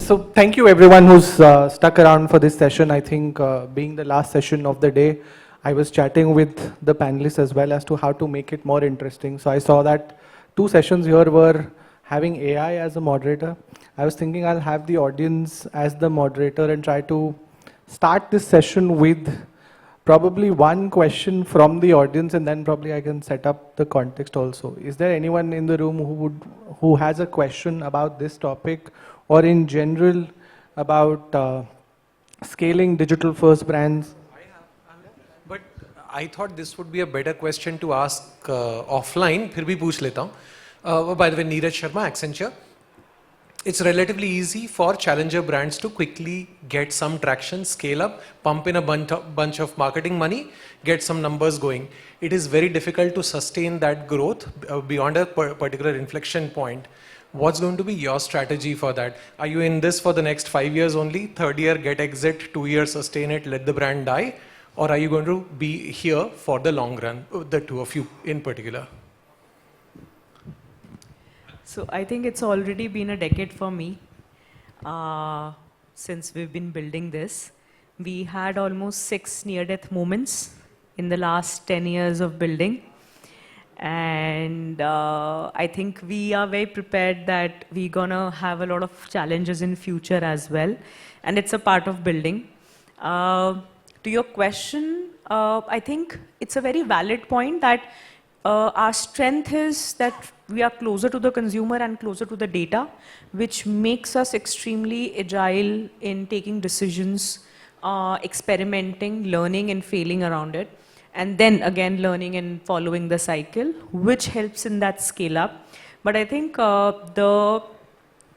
So thank you everyone who's stuck around for this session. I think being the last session of the day, I was chatting with the panelists as well as to how to make it more interesting. So I saw that two sessions here were having AI as a moderator. I was thinking I'll have the audience as the moderator and try to start this session with probably one question from the audience, and then probably I can set up the context also. Is there anyone in the room who has a question about this topic or in general about scaling digital first brands? But I thought this would be a better question to ask offline. फिर भी पूछ लेता हूँ. By the way, Neeraj Sharma, Accenture. It's relatively easy for challenger brands to quickly get some traction, scale up, pump in a bunch of marketing money, get some numbers going. It is very difficult to sustain that growth beyond a particular inflection point. What's going to be your strategy for that? Are you in this for the next 5 years only? Third year, get exit, 2 years, sustain it, let the brand die? Or are you going to be here for the long run, the two of you in particular? So I think it's already been a decade for me since we've been building this. We had almost 6 near-death moments in the last 10 years of building. And I think we are very prepared that we're gonna have a lot of challenges in future as well. And it's a part of building. To your question, I think it's a very valid point that our strength is that we are closer to the consumer and closer to the data, which makes us extremely agile in taking decisions, experimenting, learning and failing around it. And then again, learning and following the cycle, which helps in that scale up. But I think the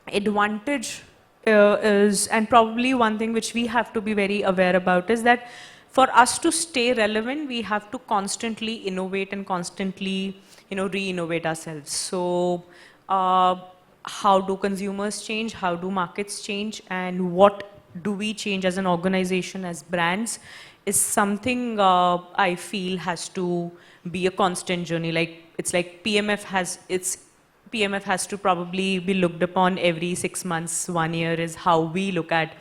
advantage is, and probably one thing which we have to be very aware about is that for us to stay relevant, we have to constantly innovate and constantly, re-innovate ourselves. So how do consumers change? How do markets change? And what do we change as an organization, as brands, is something I feel has to be a constant journey. It's like PMF has to probably be looked upon every 6 months, 1 year is how we look at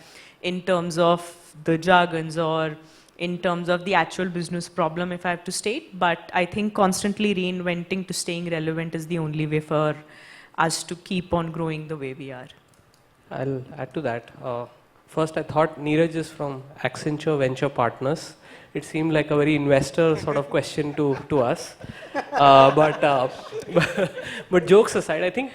in terms of the jargons or in terms of the actual business problem, if I have to state. But I think constantly reinventing to staying relevant is the only way for us to keep on growing the way we are. I'll add to that. First, I thought Neeraj is from Accenture Venture Partners. It seemed like a very investor sort of question to us. But jokes aside, I think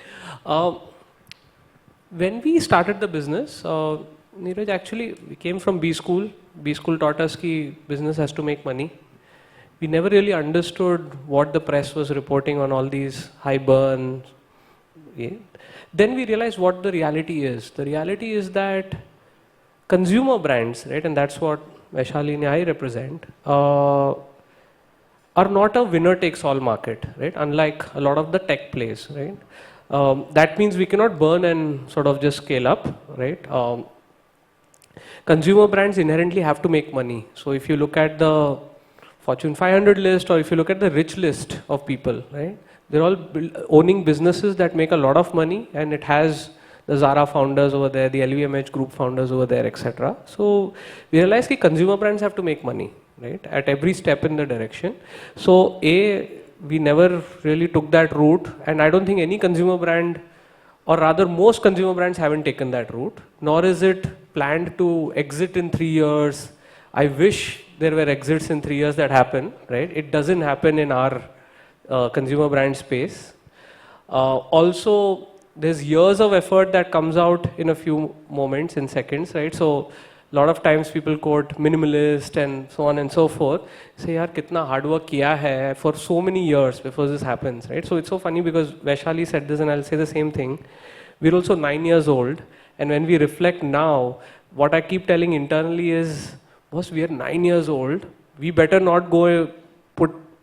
when we started the business, Neeraj, actually, we came from B School. B School taught us that business has to make money. We never really understood what the press was reporting on all these high burn. Yeah. Then we realized what the reality is. The reality is that consumer brands, right, and that's what Vaishali and I represent, are not a winner-takes-all market, right? Unlike a lot of the tech plays, right? That means we cannot burn and sort of just scale up, right? Consumer brands inherently have to make money. So if you look at the Fortune 500 list, or if you look at the rich list of people, right, they're all owning businesses that make a lot of money, and it has the Zara founders over there, the LVMH group founders over there, etc. So we realized that consumer brands have to make money, right, at every step in the direction. So we never really took that route, and I don't think any consumer brand, or rather most consumer brands haven't taken that route, nor is it planned to exit in 3 years. I wish there were exits in 3 years that happen, right? It doesn't happen in our consumer brand space. Also, there's years of effort that comes out in a few moments, in seconds, right? So a lot of times people quote minimalist and so on and so forth. Say, yaar, kitna hard work kiya hai for so many years before this happens, right? So it's so funny because Vaishali said this, and I'll say the same thing. We're also 9 years old, and when we reflect now, what I keep telling internally is, boss, we are 9 years old. We better not go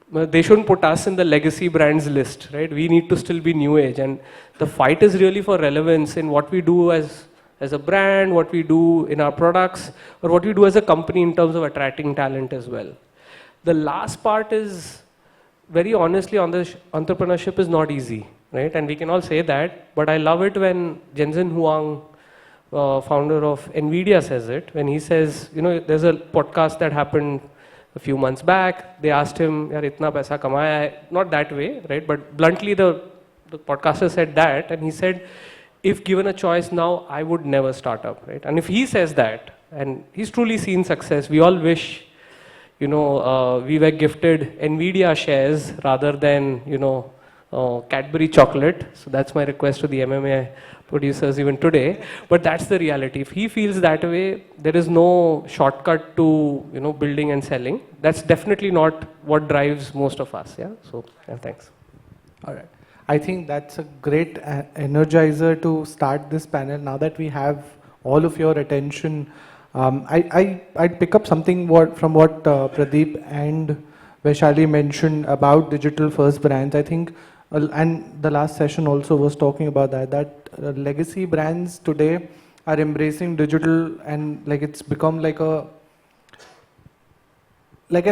they shouldn't put us in the legacy brands list, right? We need to still be new age, and the fight is really for relevance in what we do as a brand, what we do in our products, or what we do as a company in terms of attracting talent as well. The last part is, very honestly, on the entrepreneurship is not easy, right? And we can all say that, but I love it when Jensen Huang founder of Nvidia says it when he says, you know, there's a podcast that happened a few months back. They asked him, "Yaar, itna paisa kamaya hai?" Not that way, right? But bluntly, the podcaster said that, and he said, if given a choice now, I would never start up, right? And if he says that, and he's truly seen success, we all wish, you know, we were gifted Nvidia shares rather than, you know, Cadbury chocolate. So that's my request to the MMA producers even today. But that's the reality. If he feels that way, there is no shortcut to, you know, building and selling. That's definitely not what drives most of us. Yeah. So yeah, thanks. All right. I think that's a great energizer to start this panel. Now that we have all of your attention, I'd pick up something from what Pradeep and Vaishali mentioned about digital first brands. I think, and the last session also was talking about that legacy brands today are embracing digital, and like it's become like an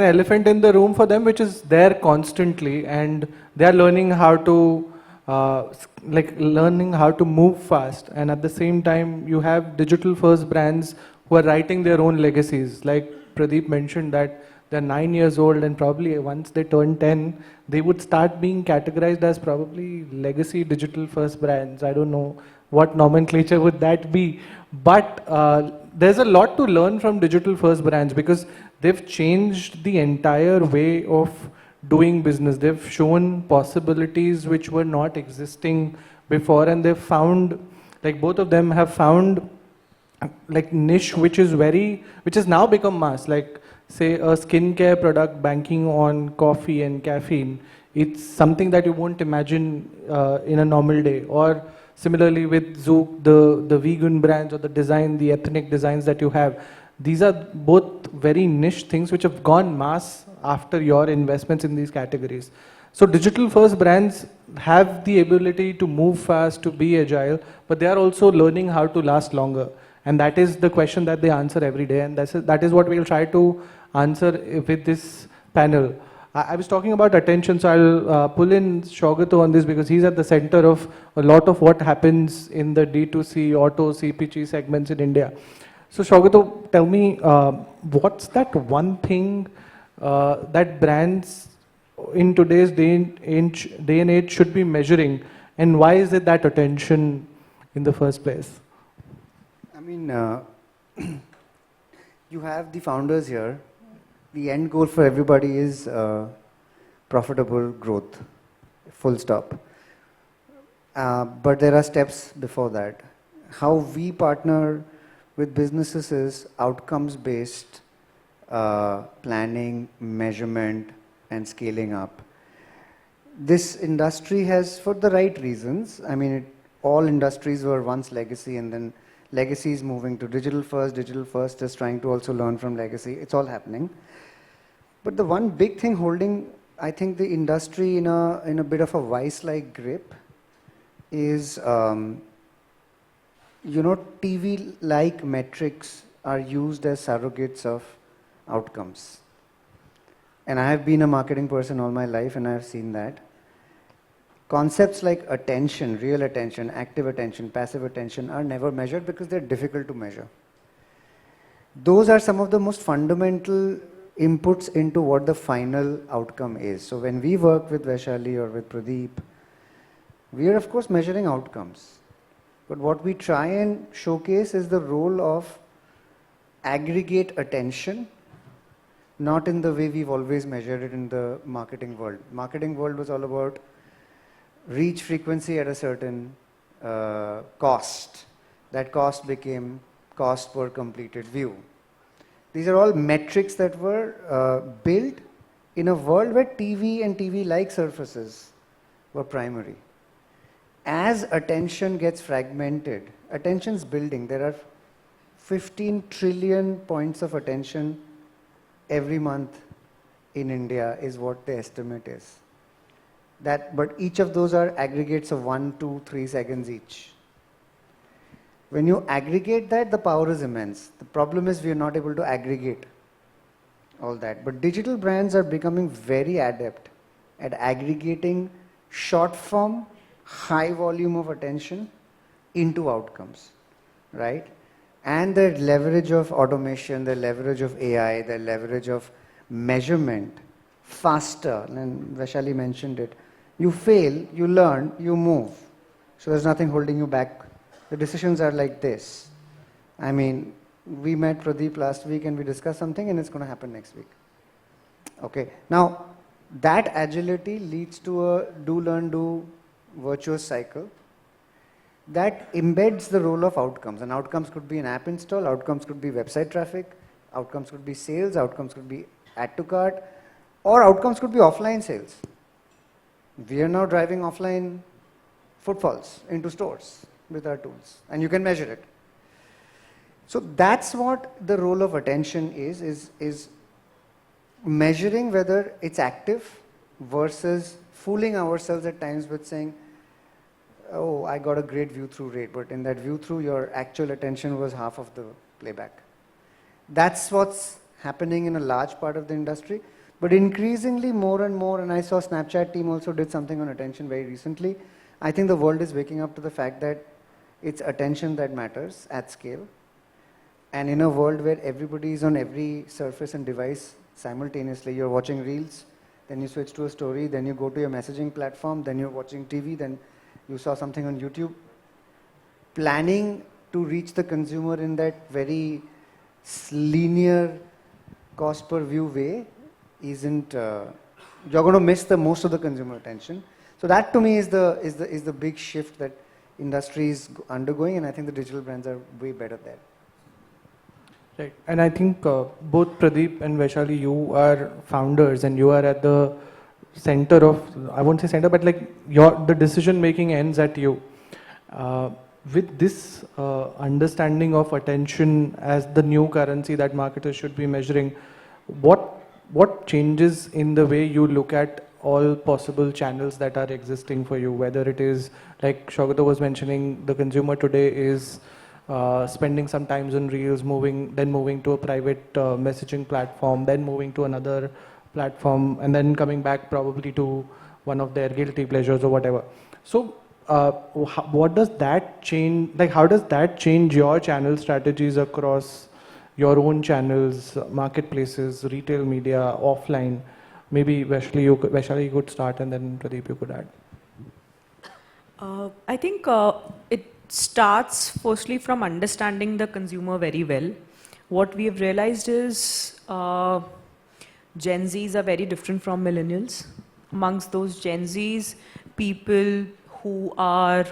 elephant in the room for them, which is there constantly, and they are learning how to learning how to move fast. And at the same time, you have digital first brands who are writing their own legacies. Like Pradeep mentioned that they're 9 years old, and probably once they turn 10, they would start being categorized as probably legacy digital first brands. I don't know what nomenclature would that be, but there's a lot to learn from digital first brands because they've changed the entire way of doing business. They've shown possibilities which were not existing before, and they've found, like both of them have found like niche which has now become mass. Like say a skincare product banking on coffee and caffeine. It's something that you won't imagine in a normal day. Or similarly with Zook, the vegan brands or the ethnic designs that you have. These are both very niche things which have gone mass after your investments in these categories. So digital first brands have the ability to move fast, to be agile, but they are also learning how to last longer. And that is the question that they answer every day. And that is what we'll try to answer with this panel. I was talking about attention, so I'll pull in Shogato on this because he's at the center of a lot of what happens in the D2C, auto, CPG segments in India. So Shogato, tell me, what's that one thing that brands in today's day and age should be measuring, and why is it that attention in the first place? I mean, you have the founders here. The end goal for everybody is profitable growth, full stop. But there are steps before that. How we partner with businesses is outcomes-based planning, measurement, and scaling up. This industry has, for the right reasons, I mean, all industries were once legacy, and then legacy is moving to digital first is trying to also learn from legacy. It's all happening. But the one big thing holding, I think, the industry in a bit of a vice-like grip is, TV-like metrics are used as surrogates of outcomes. And I have been a marketing person all my life, and I have seen that. Concepts like attention, real attention, active attention, passive attention are never measured because they're difficult to measure. Those are some of the most fundamental inputs into what the final outcome is. So when we work with Vaishali or with Pradeep, we are of course measuring outcomes. But what we try and showcase is the role of aggregate attention, not in the way we've always measured it in the marketing world. Marketing world was all about reach frequency at a certain cost. That cost became cost per completed view. These are all metrics that were built in a world where TV and TV-like surfaces were primary. As attention gets fragmented, attention's building. There are 15 trillion points of attention every month in India is what the estimate is. But each of those are aggregates of 1, 2, 3 seconds each. When you aggregate that, the power is immense. The problem is we are not able to aggregate all that. But digital brands are becoming very adept at aggregating short form, high volume of attention into outcomes. right? And the leverage of automation, the leverage of AI, the leverage of measurement faster, and Vaishali mentioned it. You fail, you learn, you move. So there's nothing holding you back. The decisions are like this. I mean, we met Pradeep last week and we discussed something and it's going to happen next week. Okay. Now, that agility leads to a do, learn, do virtuous cycle that embeds the role of outcomes. And outcomes could be an app install, outcomes could be website traffic, outcomes could be sales, outcomes could be add to cart, or outcomes could be offline sales. We are now driving offline footfalls into stores with our tools, and you can measure it. So that's what the role of attention is measuring whether it's active versus fooling ourselves at times with saying, oh, I got a great view through rate, but in that view through, your actual attention was half of the playback. That's what's happening in a large part of the industry, but increasingly more and more, and I saw Snapchat team also did something on attention very recently. I think the world is waking up to the fact that it's attention that matters at scale. And in a world where everybody is on every surface and device simultaneously, you're watching reels, then you switch to a story, then you go to your messaging platform, then you're watching TV, then you saw something on YouTube. Planning to reach the consumer in that very linear cost per view way isn't, you're going to miss the most of the consumer attention. So that to me is the big shift that industry is undergoing, and I think the digital brands are way better there. Right, and I think both Pradeep and Vaishali, you are founders and you are at the center of, I won't say center, but like the decision making ends at you. With this understanding of attention as the new currency that marketers should be measuring, what changes in the way you look at all possible channels that are existing for you, whether it is, like Shogata was mentioning, the consumer today is spending some time on reels, then moving to a private messaging platform, then moving to another platform, and then coming back probably to one of their guilty pleasures or whatever. So what does that change, like how does that change your channel strategies across your own channels, marketplaces, retail media, offline? Maybe Vaishali, you could start, and then Pradeep, you could add. I think it starts firstly from understanding the consumer very well. What we have realized is Gen Zs are very different from millennials. Amongst those Gen Zs, people who are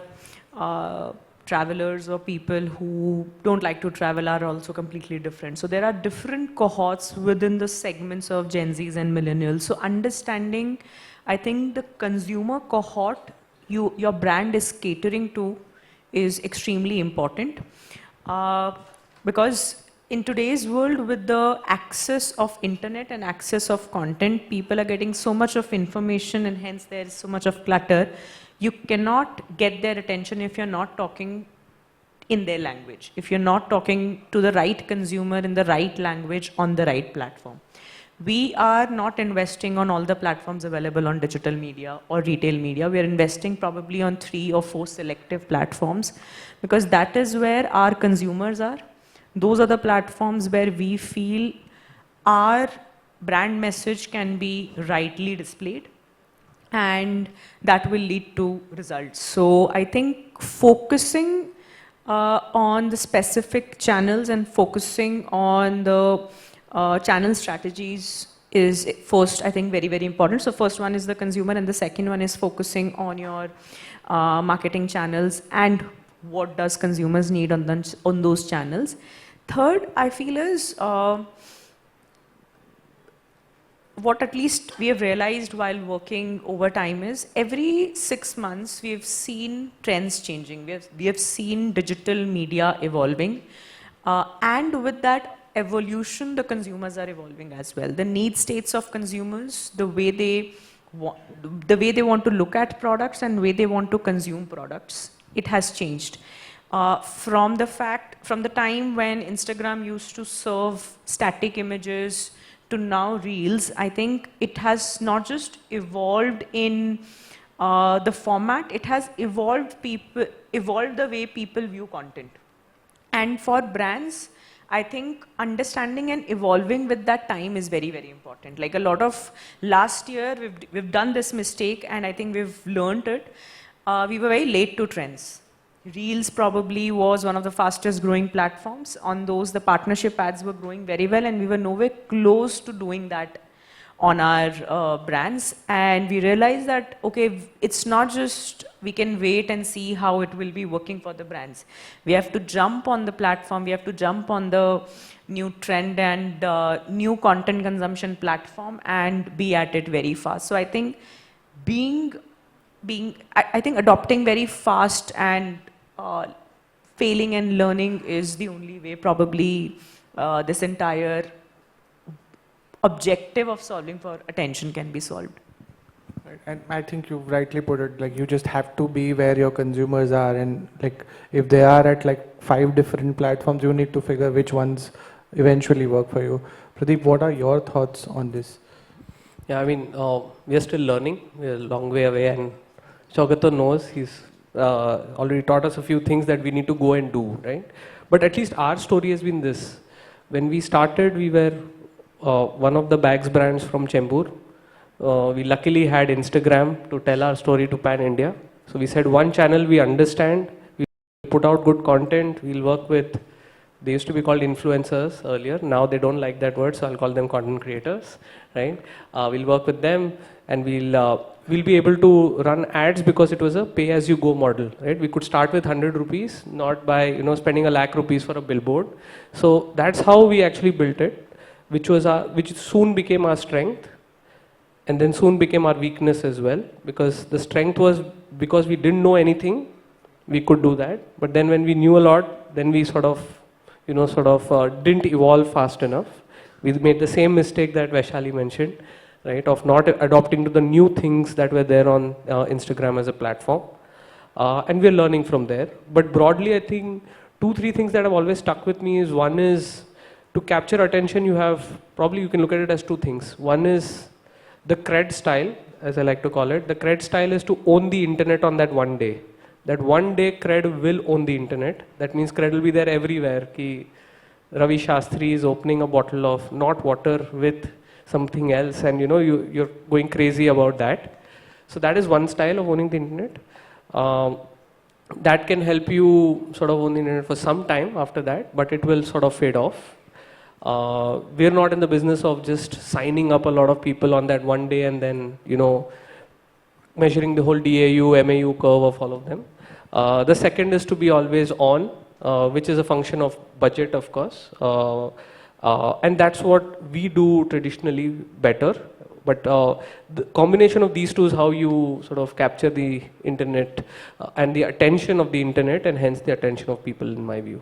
travelers or people who don't like to travel are also completely different. So there are different cohorts within the segments of Gen Zs and millennials. So understanding, I think the consumer cohort your brand is catering to is extremely important. Because in today's world, with the access of internet and access of content, people are getting so much of information and hence there's so much of clutter. You cannot get their attention if you're not talking in their language, if you're not talking to the right consumer in the right language on the right platform. We are not investing on all the platforms available on digital media or retail media. We are investing probably on 3 or 4 selective platforms because that is where our consumers are. Those are the platforms where we feel our brand message can be rightly displayed, and that will lead to results. So I think focusing on the specific channels and focusing on the channel strategies is first, I think, very, very important. So first one is the consumer, and the second one is focusing on your marketing channels and what does consumers need on those channels. Third, I feel is what at least we have realized while working over time is every 6 months we have seen trends changing. We have seen digital media evolving, and with that evolution, the consumers are evolving as well. The need states of consumers, the way they want to look at products and the way they want to consume products, it has changed. From the time when Instagram used to serve static images to now Reels, I think it has not just evolved in the format, it has evolved the way people view content. And for brands, I think understanding and evolving with that time is very, very important. Like a lot of last year, we've done this mistake, and I think we've learned it. We were very late to trends. Reels probably was one of the fastest growing platforms. On those, the partnership ads were growing very well, and we were nowhere close to doing that on our brands. And we realized that, okay, it's not just we can wait and see how it will be working for the brands. We have to jump on the platform, we have to jump on the new trend and new content consumption platform and be at it very fast. So I think I think adopting very fast and failing and learning is the only way probably this entire objective of solving for attention can be solved. Right. And I think you rightly put it, like you just have to be where your consumers are, and like if they are at like 5 different platforms, you need to figure which ones eventually work for you. Pradeep, what are your thoughts on this? Yeah, I mean, we are still learning. We're a long way away, and Chaugata knows he's already taught us a few things that we need to go and do, right? But at least our story has been this. When we started, we were one of the bags brands from Chembur. We luckily had Instagram to tell our story to Pan India. So we said one channel we understand, we put out good content, we'll work with, they used to be called influencers earlier, now they don't like that word, so I'll call them content creators, right? We'll work with them, and we'll be able to run ads because it was a pay-as-you-go model, right? We could start with 100 rupees, not by spending ₹1,00,000 for a billboard. So that's how we actually built it, which soon became our strength, and then soon became our weakness as well, because the strength was because we didn't know anything, we could do that. But then when we knew a lot, then we sort of didn't evolve fast enough. We made the same mistake that Vaishali mentioned, right, of not adopting to the new things that were there on Instagram as a platform. And we're learning from there. But broadly, I think 2-3 things that have always stuck with me is, one is to capture attention, you can look at it as 2 things. One is the cred style, as I like to call it. The cred style is to own the internet on that one day. That one day cred will own the internet. That means cred will be there everywhere. Ki Ravi Shastri is opening a bottle of not water with something else, and you're going crazy about that. So that is one style of owning the internet. That can help you sort of own the internet for some time after that, but it will sort of fade off. We're not in the business of just signing up a lot of people on that one day and then, measuring the whole DAU, MAU curve of all of them. The second is to be always on, which is a function of budget, of course. And that's what we do traditionally better. But the combination of these two is how you sort of capture the internet and the attention of the internet, and hence the attention of people, in my view.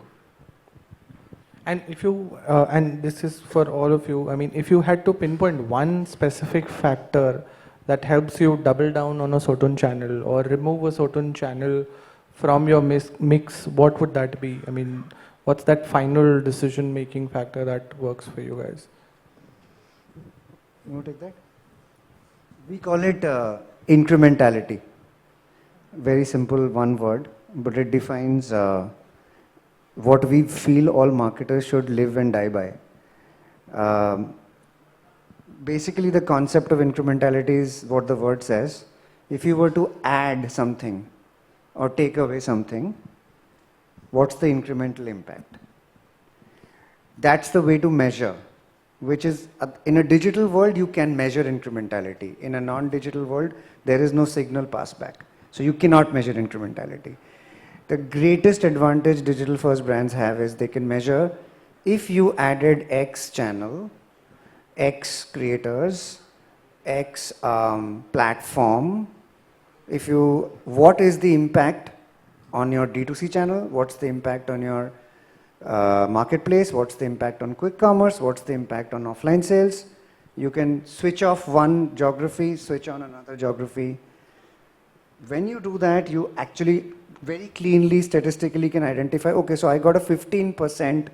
And if you, and this is for all of you, I mean, if you had to pinpoint one specific factor that helps you double down on a certain channel or remove a certain channel from your mix, what would that be? I mean, what's that final decision-making factor that works for you guys? You want to take that? We call it incrementality. Very simple, one word, but it defines what we feel all marketers should live and die by. Basically, the concept of incrementality is what the word says. If you were to add something or take away something, what's the incremental impact? That's the way to measure, which is, in a digital world, you can measure incrementality. In a non-digital world, there is no signal passback. So you cannot measure incrementality. The greatest advantage digital first brands have is they can measure if you added X channel, X creators, X platform, what is the impact on your D2C channel, what's the impact on your marketplace, what's the impact on quick commerce, what's the impact on offline sales. You can switch off one geography, switch on another geography. When you do that, you actually very cleanly, statistically can identify, okay, so I got a 15%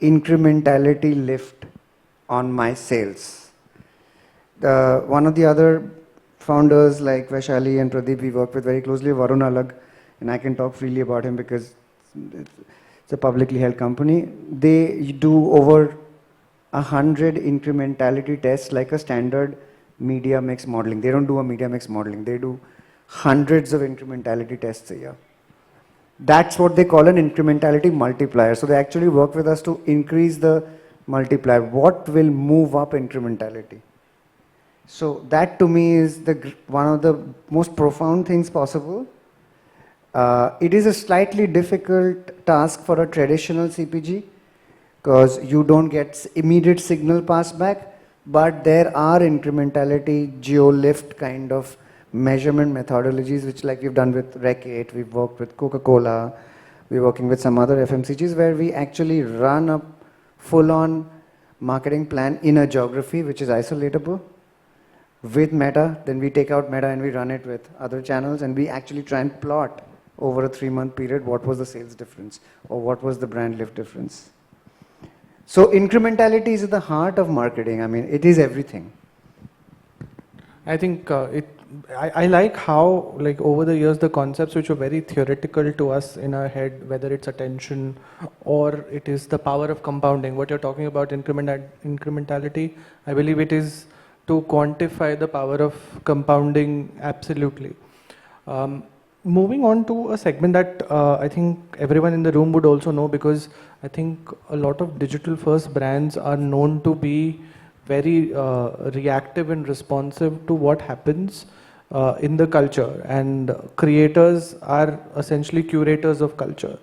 incrementality lift on my sales. One of the other founders like Vaishali and Pradeep we work with very closely, Varun Alag, and I can talk freely about him because It's a publicly held company. They do over 100 incrementality tests like a standard media mix modeling. They don't do a media mix modeling. They do hundreds of incrementality tests a year. That's what they call an incrementality multiplier. So they actually work with us to increase the multiplier. What will move up incrementality? So that to me is one of the most profound things possible. It is a slightly difficult task for a traditional CPG because you don't get immediate signal pass back, but there are incrementality, geo-lift kind of measurement methodologies, which like we've done with Rec 8, we've worked with Coca-Cola, we're working with some other FMCGs where we actually run a full-on marketing plan in a geography which is isolatable with Meta, then we take out Meta and we run it with other channels and we actually try and plot over a 3-month period what was the sales difference or what was the brand lift difference. So incrementality is at the heart of marketing. I mean, it is everything. I think I like how, like over the years, the concepts which were very theoretical to us in our head, whether it's attention or it is the power of compounding. What you're talking about incrementality, I believe it is to quantify the power of compounding absolutely. Moving on to a segment that I think everyone in the room would also know, because I think a lot of digital first brands are known to be very reactive and responsive to what happens in the culture, and creators are essentially curators of culture.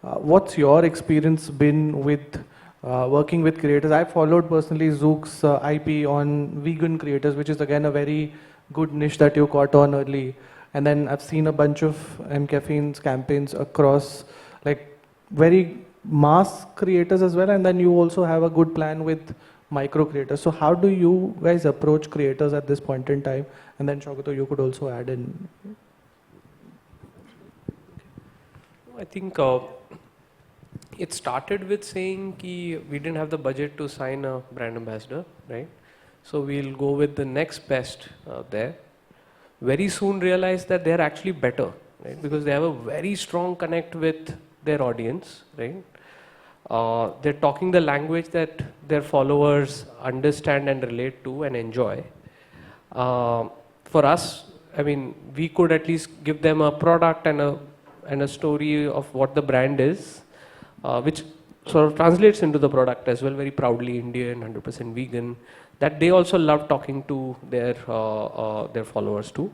What's your experience been with working with creators? I followed personally Zook's IP on vegan creators, which is again a very good niche that you caught on early. And then I've seen a bunch of M-Caffeine's campaigns across like very mass creators as well. And then you also have a good plan with micro creators. So how do you guys approach creators at this point in time? And then Shogato, you could also add in. I think it started with saying ki we didn't have the budget to sign a brand ambassador, right? So we'll go with the next best there. Very soon realized that they're actually better, right? Because they have a very strong connect with their audience, right? They're talking the language that their followers understand and relate to and enjoy. For us, I mean, we could at least give them a product and a story of what the brand is, which sort of translates into the product as well, very proudly Indian, 100% vegan, that they also love talking to their followers too.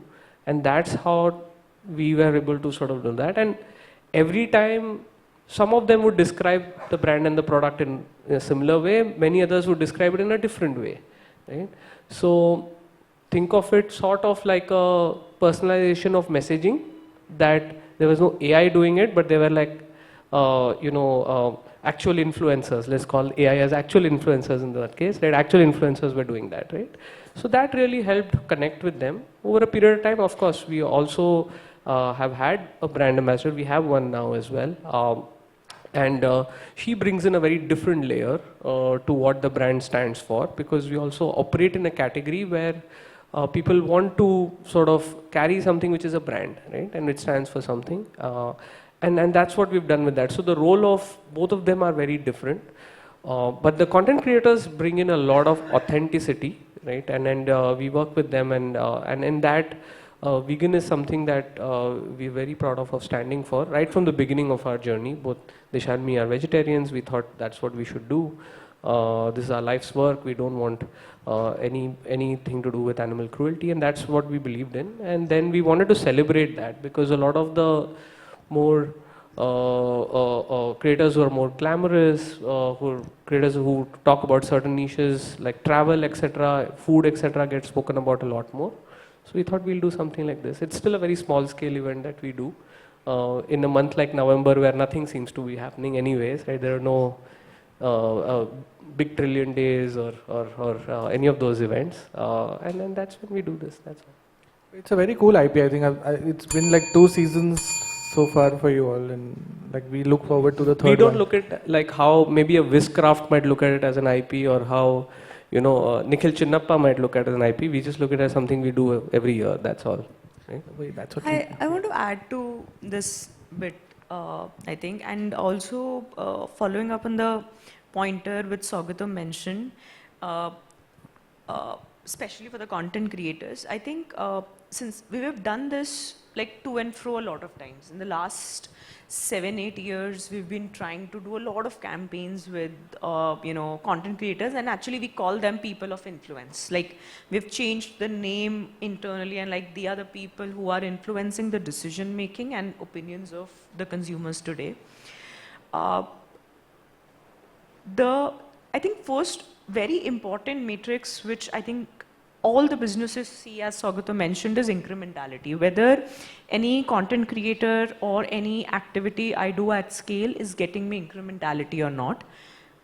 And that's how we were able to sort of do that. And every time, some of them would describe the brand and the product in a similar way, many others would describe it in a different way, right? So think of it sort of like a personalization of messaging, that there was no AI doing it, but they were like, actual influencers. Let's call AI as actual influencers in that case, right? Actual influencers were doing that, right? So that really helped connect with them over a period of time. Of course, we also have had a brand ambassador. We have one now as well. And she brings in a very different layer to what the brand stands for, because we also operate in a category where people want to sort of carry something which is a brand, right? And it stands for something. And that's what we've done with that. So the role of both of them are very different. But the content creators bring in a lot of authenticity, right? And we work with them, and in that, vegan is something that we're very proud of standing for. Right from the beginning of our journey, both Disha and me are vegetarians. We thought that's what we should do. This is our life's work. We don't want anything to do with animal cruelty, and that's what we believed in. And then we wanted to celebrate that, because a lot of the more creators who are more glamorous, creators who talk about certain niches like travel, etc., food, etc., get spoken about a lot more. So we thought we'll do something like this. It's still a very small scale event that we do in a month like November, where nothing seems to be happening anyways, right? There are no big trillion days or any of those events, and then that's when we do this. That's all. It's a very cool IP. I think it's been like 2 seasons so far for you all, and like we look forward to the third. We don't one. look at like how maybe a Wizcraft might look at it as an IP, or how Nikhil Chinnappa might look at it as an IP. We just look at it as something we do every year. That's all. Right? Wait, that's what I want to add to this bit. I think, and also following up on the pointer which Saugata mentioned, uh, especially for the content creators, I think since we have done this like to and fro a lot of times in the last 7, 8 years, we've been trying to do a lot of campaigns with content creators, and actually we call them people of influence. Like we've changed the name internally, and like they are the people who are influencing the decision making and opinions of the consumers today. Uh, the I think first very important matrix which I think all the businesses see, as Saugata mentioned, is incrementality. Whether any content creator or any activity I do at scale is getting me incrementality or not.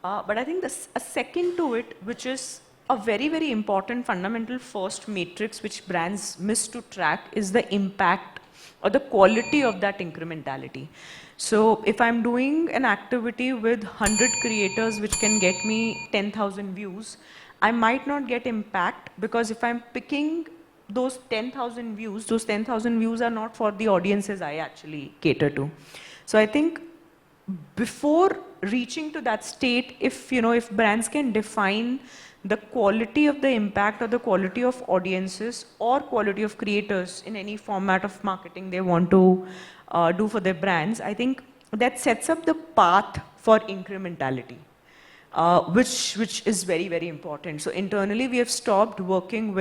But I think a second to it, which is a very, very important fundamental first matrix which brands miss to track, is the impact or the quality of that incrementality. So if I'm doing an activity with 100 creators which can get me 10,000 views, I might not get impact, because if I'm picking those 10,000 views, those 10,000 views are not for the audiences I actually cater to. So I think before reaching to that state, if brands can define the quality of the impact or the quality of audiences or quality of creators in any format of marketing they want to do for their brands, I think that sets up the path for incrementality, which is very, very important. So internally, we have stopped working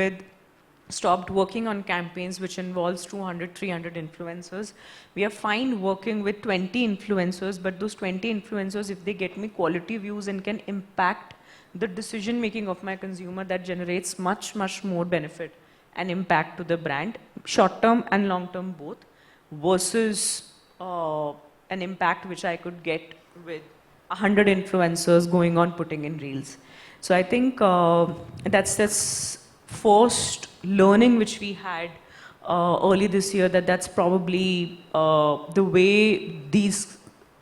on campaigns which involves 200, 300 influencers. We are fine working with 20 influencers, but those 20 influencers, if they get me quality views and can impact the decision making of my consumer, that generates much, much more benefit and impact to the brand, short term and long term both, versus an impact which I could get with 100 influencers going on putting in reels. So I think that's first learning which we had early this year, that's probably the way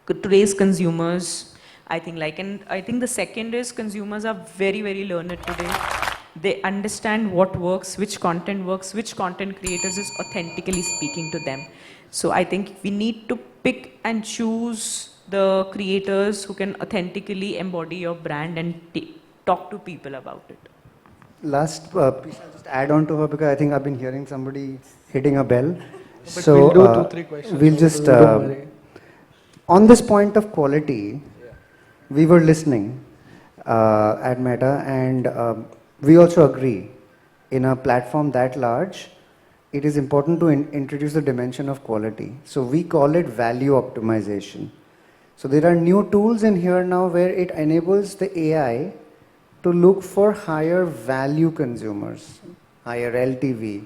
today's consumers, I think, like. And I think the second is consumers are very, very learned today. They understand what works, which content works, which content creators is authentically speaking to them. So I think we need to pick and choose the creators who can authentically embody your brand and talk to people about it. Last piece, I'll just add on to her because I think I've been hearing somebody hitting a bell. But we'll do 2-3 questions. We'll just, Don't worry. on this point of quality, we were listening at Meta, and we also agree in a platform that large, it is important to introduce the dimension of quality. So we call it value optimization. So there are new tools in here now where it enables the AI to look for higher value consumers, higher LTV,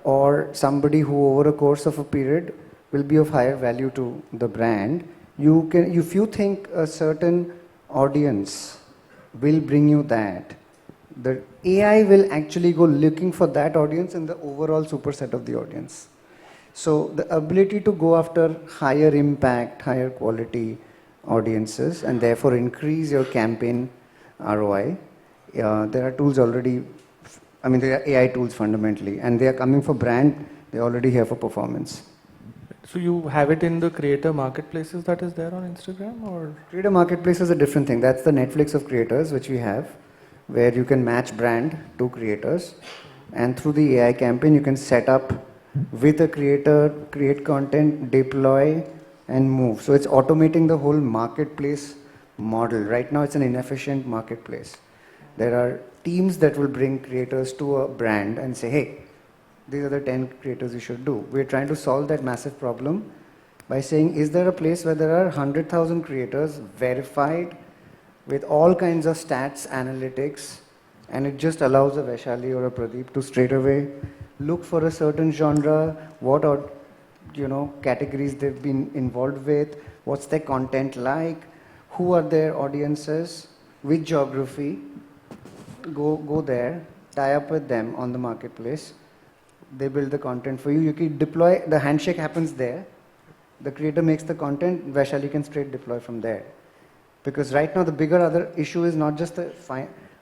or somebody who over a course of a period will be of higher value to the brand. You can, if you think a certain audience will bring you that, the AI will actually go looking for that audience in the overall superset of the audience. So the ability to go after higher impact, higher quality audiences, and therefore increase your campaign ROI. There are tools already, there are AI tools fundamentally, and they are coming for brand, they already have for performance. So you have it in the creator marketplaces that is there on Instagram, or? Creator marketplace is a different thing. That's the Netflix of creators, which we have, where you can match brand to creators. And through the AI campaign, you can set up with a creator, create content, deploy, and move. So it's automating the whole marketplace model. Right now, it's an inefficient marketplace. There are teams that will bring creators to a brand and say, hey, these are the 10 creators you should do. We're trying to solve that massive problem by saying, is there a place where there are 100,000 creators verified with all kinds of stats, analytics, and it just allows a Vaishali or a Pradeep to straight away look for a certain genre, what are, categories they've been involved with, what's their content like, who are their audiences, which geography, go there, tie up with them on the marketplace. They build the content for you. You can deploy, the handshake happens there. The creator makes the content, Vaishali can straight deploy from there. Because right now the bigger other issue is not just the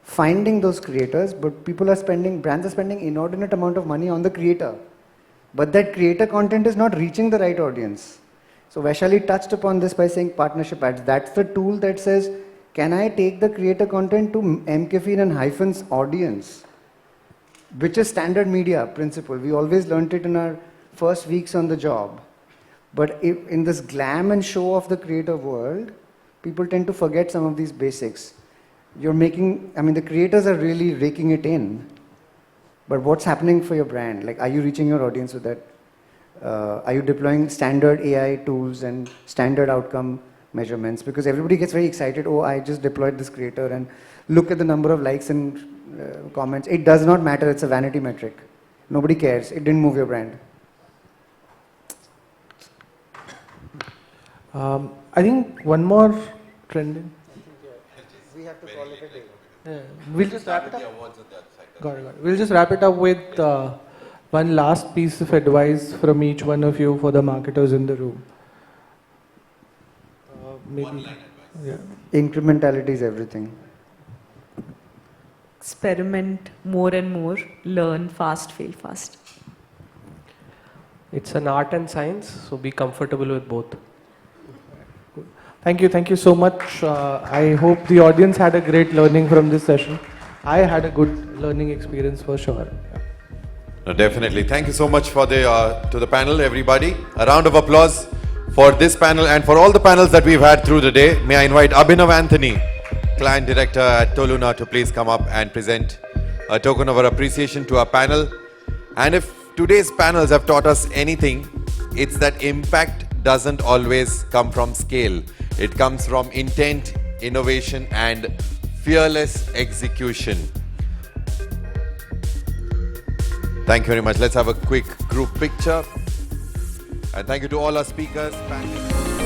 finding those creators, but brands are spending inordinate amount of money on the creator. But that creator content is not reaching the right audience. So So Vaishali touched upon this by saying partnership ads. That's the tool that says, can I take the creator content to MKFin and Hyphen's audience? Which is standard media principle. We always learnt it in our first weeks on the job. But if in this glam and show of the creator world, people tend to forget some of these basics. You're making, I mean, the creators are really raking it in. But what's happening for your brand? Like, are you reaching your audience with that? Are you deploying standard AI tools and standard outcome measurements? Because everybody gets very excited. Oh, I just deployed this creator and look at the number of likes and comments. It does not matter. It's a vanity metric. Nobody cares. It didn't move your brand. I think one more trending. We have to call it a day. Yeah, we'll just wrap it up. Got it. We'll just wrap it up with one last piece of advice from each one of you for the marketers in the room. Maybe. Yeah. Incrementality is everything. Experiment more and more, learn fast, fail fast. It's an art and science, so be comfortable with both. Thank you so much. I hope the audience had a great learning from this session. I had a good learning experience for sure. No, definitely. Thank you so much for to the panel, everybody. A round of applause for this panel and for all the panels that we've had through the day. May I invite Abhinav Anthony, Client Director at Toluna, to please come up and present a token of our appreciation to our panel. And if today's panels have taught us anything, it's that impact doesn't always come from scale. It comes from intent, innovation, and fearless execution. Thank you very much. Let's have a quick group picture. And thank you to all our speakers, panelists.